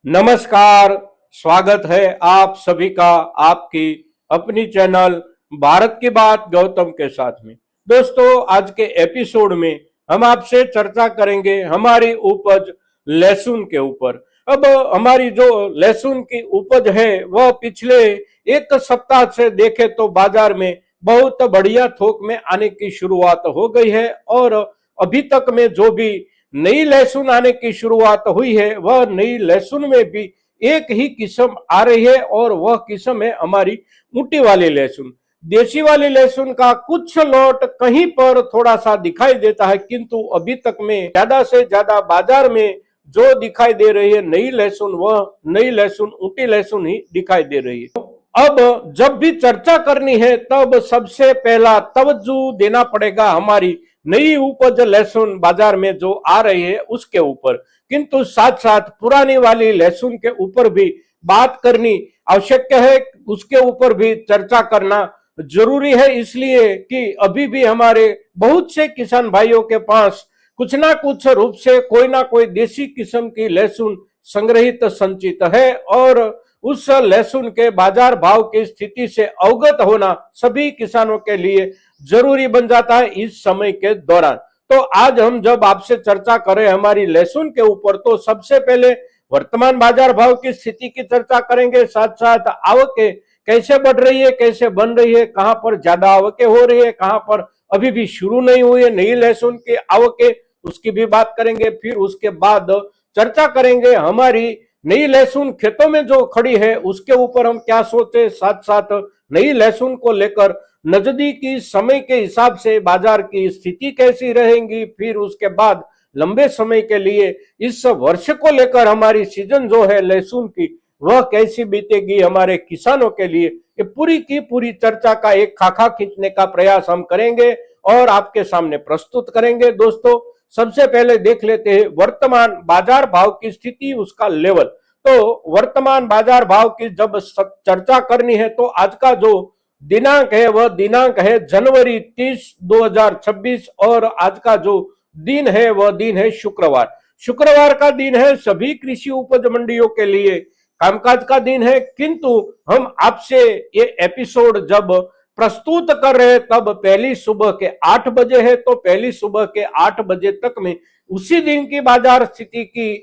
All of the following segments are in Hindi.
नमस्कार। स्वागत है आप सभी का आपकी अपनी चैनल भारत की बात गौतम के साथ में। दोस्तों, आज के एपिसोड में हम आपसे चर्चा करेंगे हमारी उपज लहसुन के ऊपर। अब हमारी जो लहसुन की उपज है वह पिछले एक सप्ताह से देखे तो बाजार में बहुत बढ़िया थोक में आने की शुरुआत हो गई है और अभी तक में जो भी नई लहसुन आने की शुरुआत हुई है वह नई लहसुन में भी एक ही किस्म आ रही है और वह किस्म है हमारी ऊटी वाली लहसुन। देसी वाली लहसुन का कुछ लॉट कहीं पर थोड़ा सा दिखाई देता है, किंतु अभी तक में ज्यादा से ज्यादा बाजार में जो दिखाई दे रही है नई लहसुन, वह नई लहसुन ऊटी लहसुन ही दिखाई दे रही है। अब जब भी चर्चा करनी है तब सबसे पहला तवज्जो देना पड़ेगा हमारी नई उपज लहसुन बाजार में जो आ रही है उसके ऊपर, किंतु साथ साथ पुरानी वाली लहसुन के ऊपर भी बात करनी आवश्यक है, उसके ऊपर भी चर्चा करना जरूरी है। इसलिए कि अभी भी हमारे बहुत से किसान भाइयों के पास कुछ ना कुछ रूप से कोई ना कोई देसी किस्म की लहसुन संग्रहित संचित है और उस लहसुन के बाजार भाव की स्थिति से अवगत होना सभी किसानों के लिए जरूरी बन जाता है इस समय के दौरान। तो आज हम जब आपसे चर्चा करें हमारी लहसुन के ऊपर, तो सबसे पहले वर्तमान बाजार भाव की स्थिति की चर्चा करेंगे, साथ साथ आवकें कैसे बढ़ रही है, कैसे बन रही है, कहां पर ज्यादा आवकें हो रही है, कहां पर अभी भी शुरू नहीं हुई है नई लहसुन की आवकें, उसकी भी बात करेंगे। फिर उसके बाद चर्चा करेंगे हमारी नई लहसुन खेतों में जो खड़ी है उसके ऊपर हम क्या सोचे, साथ साथ नई लहसुन को लेकर नजदीकी समय के हिसाब से बाजार की स्थिति कैसी रहेगी। फिर उसके बाद लंबे समय के लिए इस वर्ष को लेकर हमारी सीजन जो है लहसुन की वह कैसी बीतेगी हमारे किसानों के लिए, ये पूरी की पूरी चर्चा का एक खाका खींचने का प्रयास हम करेंगे और आपके सामने प्रस्तुत करेंगे। दोस्तों, सबसे पहले देख लेते हैं वर्तमान बाजार भाव की स्थिति, उसका लेवल। तो वर्तमान बाजार भाव की जब चर्चा करनी है तो आज का जो दिनांक है वह दिनांक है जनवरी 30, 2026 और आज का जो दिन है वह दिन है शुक्रवार। शुक्रवार का दिन है सभी कृषि उपज मंडियों के लिए कामकाज का दिन है, किंतु हम आपसे ये एपिसोड जब प्रस्तुत कर रहे हैं तब पहली सुबह के 8 बजे है। तो पहली सुबह के 8 बजे तक में उसी दिन की बाजार स्थिति की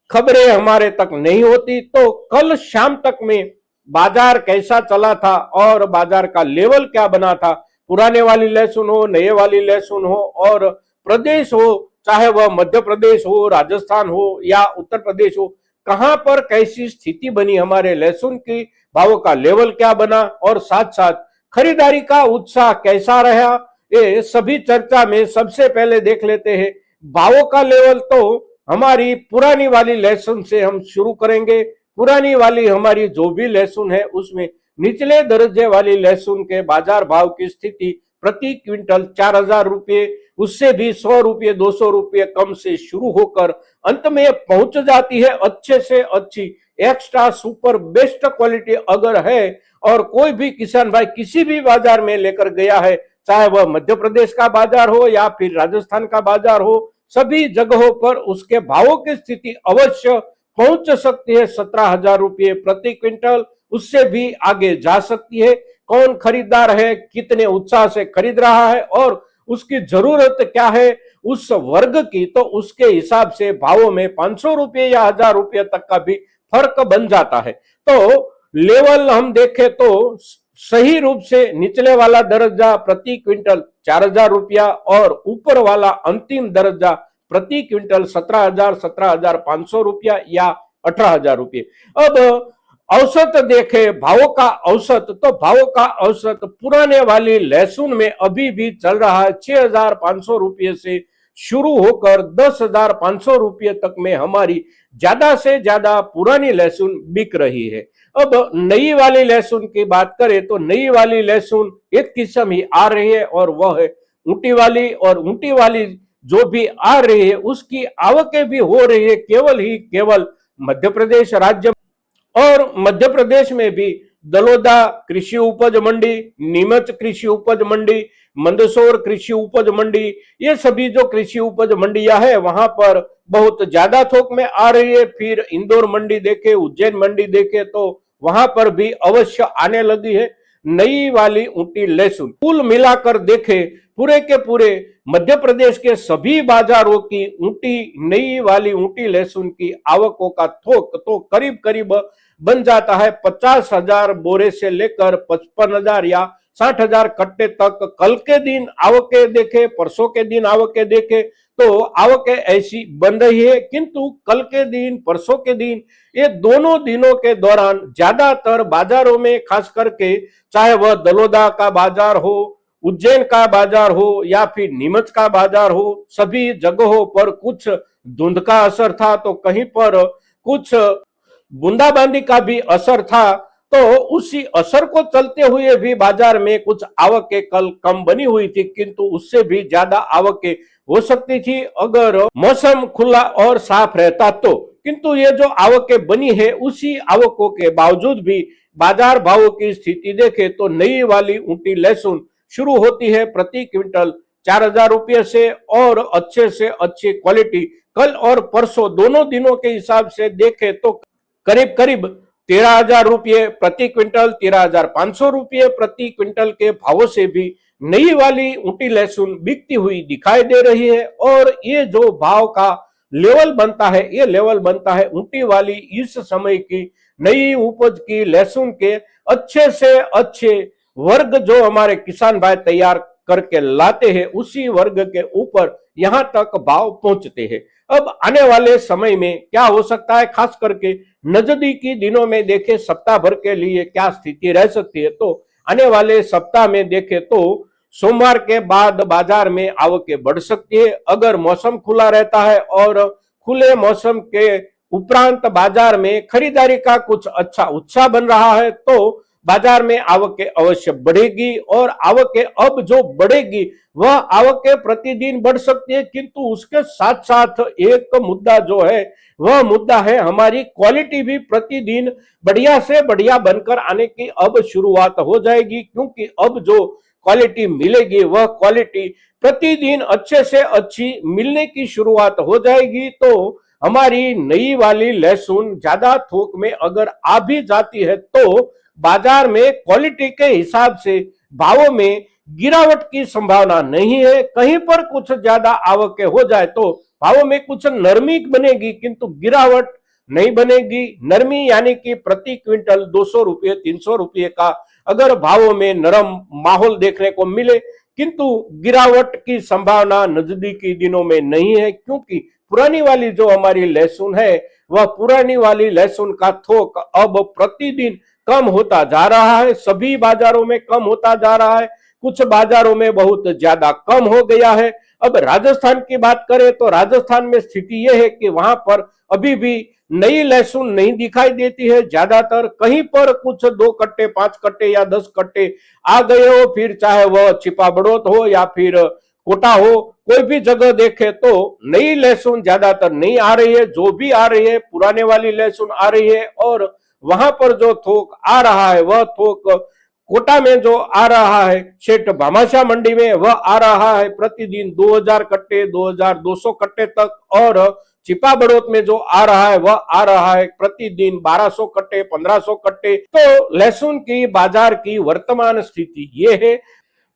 खबरें हमारे तक नहीं होती। तो कल शाम तक में बाजार कैसा चला था और बाजार का लेवल क्या बना था, पुराने वाली लहसुन हो, नए वाली लहसुन हो और प्रदेश हो, चाहे वह मध्य प्रदेश हो, राजस्थान हो या उत्तर प्रदेश हो, कहां पर कैसी स्थिति बनी हमारे लहसुन की, भावों का लेवल क्या बना और साथ साथ खरीदारी का उत्साह कैसा रहा, ये सभी चर्चा में सबसे पहले देख लेते हैं भावों का लेवल। तो हमारी पुरानी वाली लहसुन से हम शुरू करेंगे। पुरानी वाली हमारी जो भी लहसुन है उसमें निचले दर्जे वाली लहसुन के बाजार भाव की स्थिति प्रति क्विंटल 4,000 रुपये, उससे भी 100 रुपये 200 रुपये कम से शुरू होकर अंत में पहुंच जाती है अच्छे से अच्छी एक्स्ट्रा सुपर बेस्ट क्वालिटी अगर है और कोई भी किसान भाई किसी भी बाजार में लेकर गया है, चाहे वह मध्य प्रदेश का बाजार हो या फिर राजस्थान का बाजार हो, सभी जगहों पर उसके भावों की स्थिति अवश्य पहुंच सकती है 17,000 रुपये प्रति क्विंटल, उससे भी आगे जा सकती है। कौन खरीदार है, कितने उत्साह से खरीद रहा है और उसकी जरूरत क्या है उस वर्ग की, तो उसके हिसाब से भावों में 500 रुपये या 1,000 रुपये तक का भी फर्क बन जाता है। तो लेवल हम देखें तो सही रूप से निचले वाला दर्जा प्रति क्विंटल 4,000 रुपया और ऊपर वाला अंतिम दर्जा प्रति क्विंटल 17,000, 17,500 रुपया या 18,000 रुपये। अब औसत देखे भावों का औसत, तो भावों का औसत पुराने वाली लहसुन में अभी भी चल रहा है 6,500 रुपये से शुरू होकर 10,500 रुपये तक में हमारी ज्यादा से ज्यादा पुरानी लहसुन बिक रही है। अब नई वाली लहसुन की बात करें तो नई वाली लहसुन एक किस्म ही आ रही है और वह है ऊटी वाली, और ऊटी वाली जो भी आ रही है उसकी आवकें भी हो रही है केवल ही केवल मध्य प्रदेश राज्य और मध्य प्रदेश में भी दलोदा कृषि उपज मंडी, नीमच कृषि उपज मंडी, मंदसौर कृषि उपज मंडी, ये सभी जो कृषि उपज मंडियां है वहां पर बहुत ज्यादा थोक में आ रही है। फिर इंदौर मंडी देखे, उज्जैन मंडी देखे तो वहां पर भी अवश्य आने लगी है नई वाली ऊँटी लहसुन। कुल मिलाकर देखे पूरे के पूरे मध्य प्रदेश के सभी बाजारों की ऊँटी, नई वाली ऊँटी लहसुन की आवकों का थोक तो करीब करीब बन जाता है 50,000 बोरे से लेकर 55,000 या 60,000 कट्टे तक। कल के दिन आवकें देखे, परसों के दिन आवकें देखे तो आवकें ऐसी बन रही है, किंतु कल के दिन, परसों के दिन, ये दोनों दिनों के दौरान ज्यादातर बाजारों में, खास करके चाहे वह दलोदा का बाजार हो, उज्जैन का बाजार हो या फिर नीमच का बाजार हो, सभी जगहों पर कुछ धुंध का असर था तो कहीं पर कुछ बूंदाबांदी का भी असर था। तो उसी असर को चलते हुए भी बाजार में कुछ आवकें कल कम बनी हुई थी, किंतु उससे भी ज्यादा आवकें हो सकती थी अगर मौसम खुला और साफ रहता तो। किंतु ये जो आवकें बनी है उसी आवकों के बावजूद भी बाजार भावों की स्थिति देखे तो नई वाली ऊँटी लहसुन शुरू होती है प्रति क्विंटल 4,000 रुपये से, और अच्छे से अच्छी क्वालिटी कल और परसों दोनों दिनों के हिसाब से देखे तो करीब करीब 13,000 रुपये प्रति क्विंटल, 13,500 रुपये प्रति क्विंटल के भावों से भी नई वाली ऊँटी लहसुन बिकती हुई दिखाई दे रही है। और ये जो भाव का लेवल बनता है, ये लेवल बनता है ऊँटी वाली इस समय की नई उपज की लहसुन के अच्छे से अच्छे वर्ग जो हमारे किसान भाई तैयार करके लाते हैं, उसी वर्ग के ऊपर यहां तक भाव पहुंचते हैं। अब आने वाले समय में क्या हो सकता है, खास करके नजदीकी दिनों में देखें सप्ताह भर के लिए क्या स्थिति रह सकती है, तो आने वाले सप्ताह में देखें तो सोमवार के बाद बाजार में आवकें बढ़ सकती है अगर मौसम खुला रहता है, और खुले मौसम के उपरांत बाजार में खरीदारी का कुछ अच्छा उत्साह बन रहा है तो बाजार में आवकें अवश्य बढ़ेगी। और आवकें अब जो बढ़ेगी वह आवकें प्रतिदिन बढ़ सकती है, किंतु उसके साथ साथ एक मुद्दा जो है वह मुद्दा है हमारी क्वालिटी भी प्रतिदिन बढ़िया से बढ़िया बनकर आने की अब शुरुआत हो जाएगी, क्योंकि अब जो क्वालिटी मिलेगी वह क्वालिटी प्रतिदिन अच्छे से अच्छी मिलने की शुरुआत हो जाएगी। तो हमारी नई वाली लहसुन ज्यादा थोक में अगर आ भी जाती है तो बाजार में क्वालिटी के हिसाब से भावों में गिरावट की संभावना नहीं है। कहीं पर कुछ ज्यादा आवकें हो जाए तो भावों में कुछ नरमी बनेगी, किंतु गिरावट नहीं बनेगी। नरमी यानी कि प्रति क्विंटल 200 रुपये 300 रुपये का अगर भावों में नरम माहौल देखने को मिले, किंतु गिरावट की संभावना नजदीकी दिनों में नहीं है, क्योंकि पुरानी वाली जो हमारी लहसुन है वह पुरानी वाली लहसुन का थोक अब प्रतिदिन कम होता जा रहा है, सभी बाजारों में कम होता जा रहा है, कुछ बाजारों में बहुत ज्यादा कम हो गया है। अब राजस्थान की बात करें तो राजस्थान में स्थिति यह है कि वहां पर अभी भी नई लहसुन नहीं दिखाई देती है, ज्यादातर कहीं पर कुछ 2 कट्टे 5 कट्टे या 10 कट्टे आ गए हो, फिर चाहे वह छिपा बड़ौत हो या फिर कोटा हो, कोई भी जगह देखे तो नई लहसुन ज्यादातर नहीं आ रही है। जो भी आ रही है पुराने वाली लहसुन आ रही है, और वहां पर जो थोक आ रहा है वह थोक कोटा में जो आ रहा है, सेठ भामाशाह मंडी में वह आ रहा है प्रतिदिन 2,000 कट्टे 2,200 कट्टे तक, और छिपा बड़ौत में जो आ रहा है वह आ रहा है प्रतिदिन 1,200 कट्टे 1,500 कट्टे। तो लहसुन की बाजार की वर्तमान स्थिति ये है।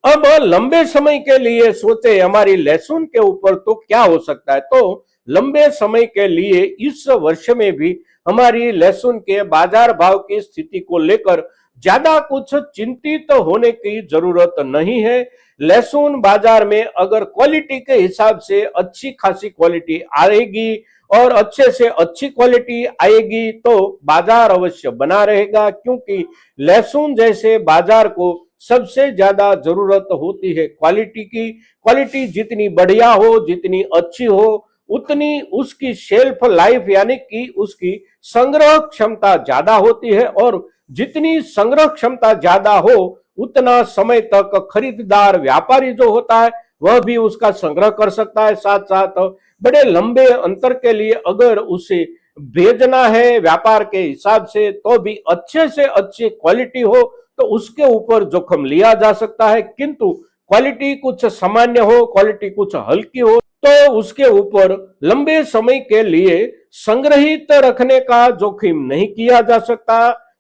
अब लंबे समय के लिए सोचे हमारी लहसुन के ऊपर तो क्या हो सकता है, तो लंबे समय के लिए इस वर्ष में भी हमारी लहसुन के बाजार भाव की स्थिति को लेकर ज्यादा कुछ चिंतित होने की जरूरत नहीं है। लहसुन बाजार में अगर क्वालिटी के हिसाब से अच्छी खासी क्वालिटी आएगी और अच्छे से अच्छी क्वालिटी आएगी तो बाजार अवश्य बना रहेगा, क्योंकि लहसुन जैसे बाजार को सबसे ज्यादा जरूरत होती है क्वालिटी की। क्वालिटी जितनी बढ़िया हो, जितनी अच्छी हो, उतनी उसकी शेल्फ लाइफ यानी कि उसकी संग्रह क्षमता ज्यादा होती है, और जितनी संग्रह क्षमता ज्यादा हो उतना समय तक खरीदार व्यापारी जो होता है वह भी उसका संग्रह कर सकता है। साथ साथ बड़े लंबे अंतर के लिए अगर उसे भेजना है व्यापार के हिसाब से तो भी अच्छे से अच्छी क्वालिटी हो तो उसके ऊपर जोखिम लिया जा सकता है, किंतु क्वालिटी कुछ सामान्य हो, क्वालिटी कुछ हल्की हो, तो उसके ऊपर लंबे समय के लिए संग्रहित रखने का जोखिम नहीं किया जा सकता।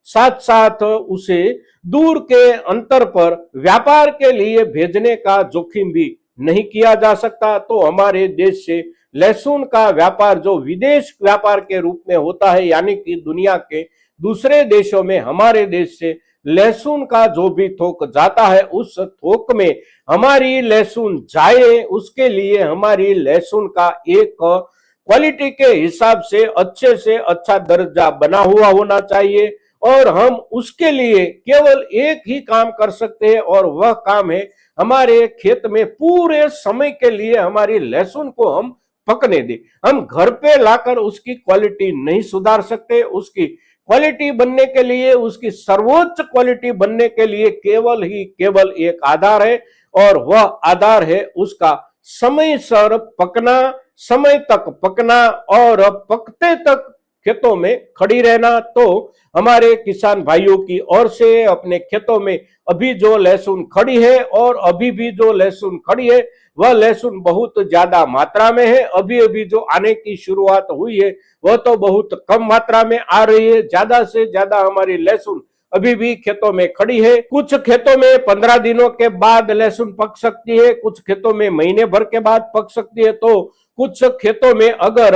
साथ साथ उसे दूर के अंतर पर व्यापार के लिए भेजने का जोखिम भी नहीं किया जा सकता। तो हमारे देश से लहसुन का व्यापार जो विदेश व्यापार के रूप में होता है, यानी कि दुनिया के दूसरे देशों में हमारे देश से लहसुन का जो भी थोक जाता है, उस थोक में हमारी लहसुन जाए, उसके लिए हमारी लहसुन का एक क्वालिटी के हिसाब से अच्छा दर्जा बना हुआ होना चाहिए। और हम उसके लिए केवल एक ही काम कर सकते हैं, और वह काम है हमारे खेत में पूरे समय के लिए हमारी लहसुन को हम पकने दें। हम घर पे लाकर उसकी क्वालिटी नहीं सुधार सकते। उसकी क्वालिटी बनने के लिए, उसकी सर्वोच्च क्वालिटी बनने के लिए केवल एक आधार है, और वह आधार है उसका समय सर पकना, समय तक पकना और पकते तक खेतों में खड़ी रहना। तो हमारे किसान भाइयों की ओर से अपने खेतों में अभी जो लहसुन खड़ी है, और अभी भी जो लहसुन खड़ी है, वह लहसुन बहुत ज्यादा मात्रा में है। अभी अभी जो आने की शुरुआत हुई है, वह तो बहुत कम मात्रा में आ रही है। ज्यादा से ज्यादा हमारी लहसुन अभी भी खेतों में खड़ी है। कुछ खेतों में 15 दिनों के बाद लहसुन पक सकती है, कुछ खेतों में महीने भर के बाद पक सकती है, तो कुछ खेतों में अगर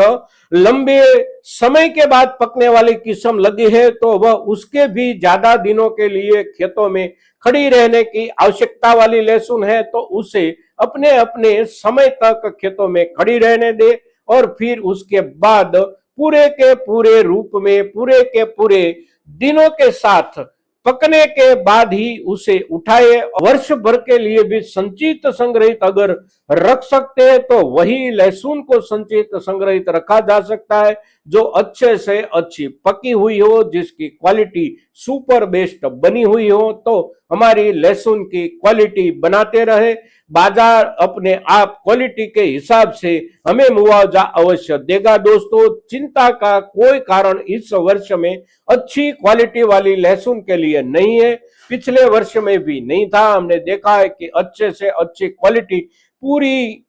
लंबे समय के बाद पकने वाली किस्म लगी है, तो वह उसके भी ज्यादा दिनों के लिए खेतों में खड़ी रहने की आवश्यकता वाली लहसुन है। तो उसे अपने अपने समय तक खेतों में खड़ी रहने दे, और फिर उसके बाद पूरे के पूरे रूप में, पूरे के पूरे दिनों के साथ पकने के बाद ही उसे उठाए। वर्ष भर के लिए भी संचित संग्रहित अगर रख सकते हैं, तो वही लहसुन को संचित संग्रहित रखा जा सकता है जो अच्छे से अच्छी पकी हुई हो, जिसकी क्वालिटी सुपर बेस्ट बनी हुई हो। तो हमारी लहसुन की क्वालिटी बनाते रहे। बाजार अपने आप क्वालिटी के हिसाब से हमें मुआवजा अवश्य देगा। दोस्तों, चिंता का कोई कारण इस वर्ष में अच्छी क्वालिटी वाली लहसुन के लिए नहीं है, पिछले वर्ष में भी नहीं था। हमने देखा है कि अच्छे से अच्छी क्वालिटी पूरी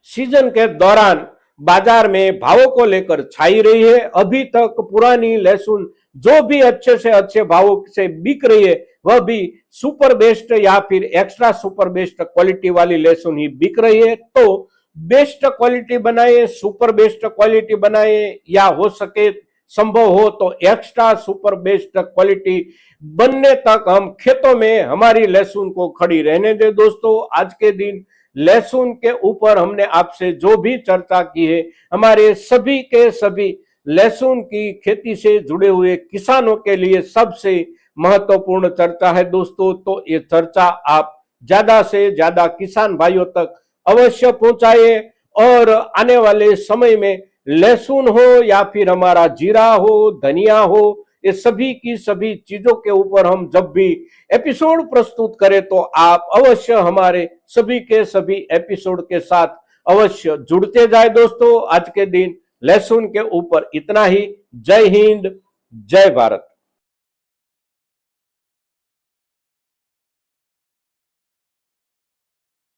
सीजन के दौरान बाजार में भावों को लेकर छाई रही है। अभी तक पुरानी लहसुन जो भी अच्छे से अच्छे भावों से बिक रही है, वह भी सुपर बेस्ट या फिर एक्स्ट्रा सुपर बेस्ट क्वालिटी वाली लहसुन ही बिक रही है। तो बेस्ट क्वालिटी बनाए, सुपर बेस्ट क्वालिटी बनाए, या हो सके संभव हो तो एक्स्ट्रा सुपर बेस्ट क्वालिटी बनने तक हम खेतों में हमारी लहसुन को खड़ी रहने दे। दोस्तों, आज के दिन लहसुन के ऊपर हमने आपसे जो भी चर्चा की है, हमारे सभी के सभी लहसुन की खेती से जुड़े हुए किसानों के लिए सबसे महत्वपूर्ण चर्चा है। दोस्तों, तो ये चर्चा आप ज्यादा से ज्यादा किसान भाइयों तक अवश्य पहुंचाए, और आने वाले समय में लहसुन हो या फिर हमारा जीरा हो, धनिया हो, ये सभी की सभी चीजों के ऊपर हम जब भी एपिसोड प्रस्तुत करें, तो आप अवश्य हमारे सभी के सभी एपिसोड के साथ अवश्य जुड़ते जाए। दोस्तों, आज के दिन लहसुन के ऊपर इतना ही। जय हिंद, जय भारत।